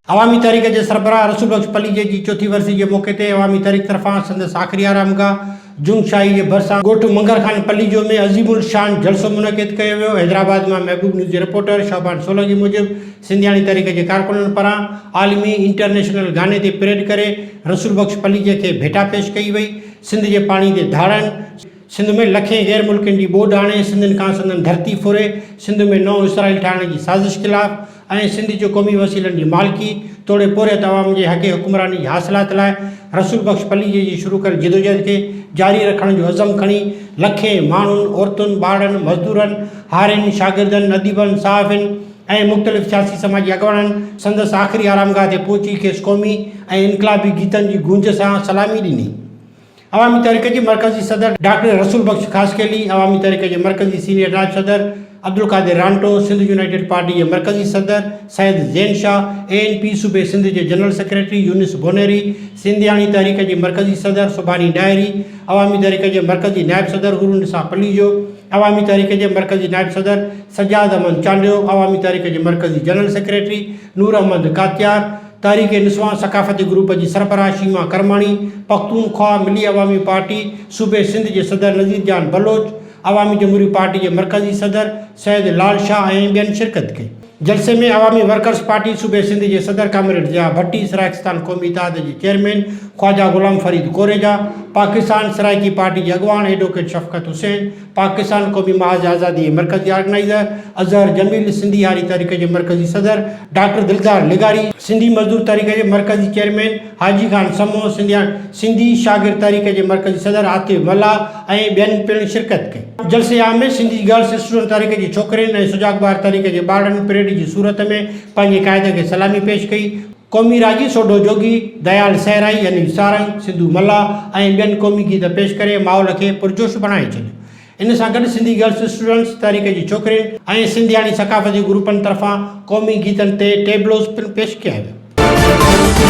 अवामी तहरीक के सरबराह रसूल बख्श पलीजे की चौथी वर्सी के मौके ते अवामी तहरीक तरफां संदसि आख़िरी आरामगाह जुंगशाही के भरिसां ॻोठ मंगर खान पलीजो में अज़ीमुल शान जलसो मुनक़िद कयो वियो। हैदराबाद में महबूब न्यूज़ जे रिपोर्टर शाबान सोलंकी मूजिब सिंधियाणी तहरीक के कारकुननि पारां आलमी इंटरनेशनल गाने ते परेड करे रसूल बख्श पलीजे के भेटा पेश कई वई। सिंध के पानी ते धाड़नि, सिंध में लखें गैर मुल्कनि जी ॿोॾ आणे सिंधियुनि खां संदनि धरती फुरे, सिंध में नओं इसराइल ठाहिण जी साज़िश ख़िलाफ़ ऐं सिंध जो क़ौमी वसीलनि जी मालिकी तोड़े पोरियत अवाम जे हक़ हुक्मरानी जी हासिलात लाइ रसूल बख्श पलीजे जी शुरू कयल जिदोजहद खे जारी रखण जो अज़म खणी लखें माण्हुनि, औरतुनि, ॿारनि, मज़दूरनि, हारियुनि, शागिर्दनि, अदीबनि, सहाफ़ियुनि ऐं मुख़्तलिफ़ सियासी समाजी अॻवाननि संदसि आख़िरी आरामगाह ते पहुची खेसि क़ौमी ऐं इनक़लाबी गीतनि जी गूंज सां सलामी ॾिनी। अवामी तहरीक के मरकज़ी सदर डॉक्टर रसूल बख्श ख़ासकेली, अवामी तहरीक के मरकज़ी सीनियर नायब सदर अब्दुल कादिर रांटो, सिंध यूनाइटेड पार्टी के मरकज़ी सदर सैयद ज़ैन शाह, ANP सूबे सिंध के जनरल सेक्रेटरी यूनिस बोनेरी, सिंधियाणी तहरीक के मरकज़ी सदर सुभानी डायरी, अवामी तहरीक के मरकज़ी नायब सदर हुरून निसा पलीजो, अवामी तहरीक के मरकज़ी नायब सदर सज्जाद अहमद चांडियो, अवामी तहरीक के मरकज़ी जनरल सेक्रेटरी नूर अहमद कातियार, तहरीक निस्वां सकाफ़ती ग्रुप की सरबराह शीमा करमाणी, पख्तूनख्वा मिली अवामी पार्टी सूबे सिंध के सदर नज़ीर जान बलोच, अवामी जमहूरी पार्टी के मरकज़ी सदर सैयद लाल शाह ऐं ॿियनि शिरकत कई। जलसे में अवामी वर्कर्स पार्टी सूबे सिंध के सदर कामरेड ज़िया भट्टी, सराइकिस्तान क़ौमी इत्तेहाद के चेयरमैन ख्वाजा ग़ुलाम फरीद कोरेजा, पाकिस्तान सराइकी पार्टी के अगवान एडवोकेट शफ़क़त हुसैन, पाकिस्तान क़ौमी महाज आज़ादी मरकज़ी ऑर्गेनाइज़र अज़हर जमील, सिंधी हारी तहरीक के मरकज़ी सदर डॉक्टर दिलदार लिगारी, सिंधी मज़दूर तहरीक के मरकज़ी चेयरमैन हाजी खान समो, सिंधी शागिर्द तहरीक के मरकज़ी सदर आतिफ मल्ला ऐं ॿियनि पिणु शिरकत कई। जलसे आम में सिंधी गर्ल्स स्टूडेंट तहरीक की छोकिरियुनि ऐं सुजागबार तहरीक के ॿारनि परेड की सूरत में पंहिंजे क़ाइदे खे सलामी पेश कई। क़ौमी राजी सोढो जोगी, दयाल सहराई यानी सारंग, सिंधू मल्ला ऐं ॿियनि क़ौमी गीत पेश करे माहौल खे पुरजोश बणाए छॾियो। इन सां गॾु सिंधी गर्ल्स स्टूडेंट्स तहरीक जी छोकिरियुनि ऐं सिंधियाणी सकाफ़ती ग्रुपनि तरफ़ां क़ौमी गीतनि ते टेबलोज़ पिणु पेश कया विया।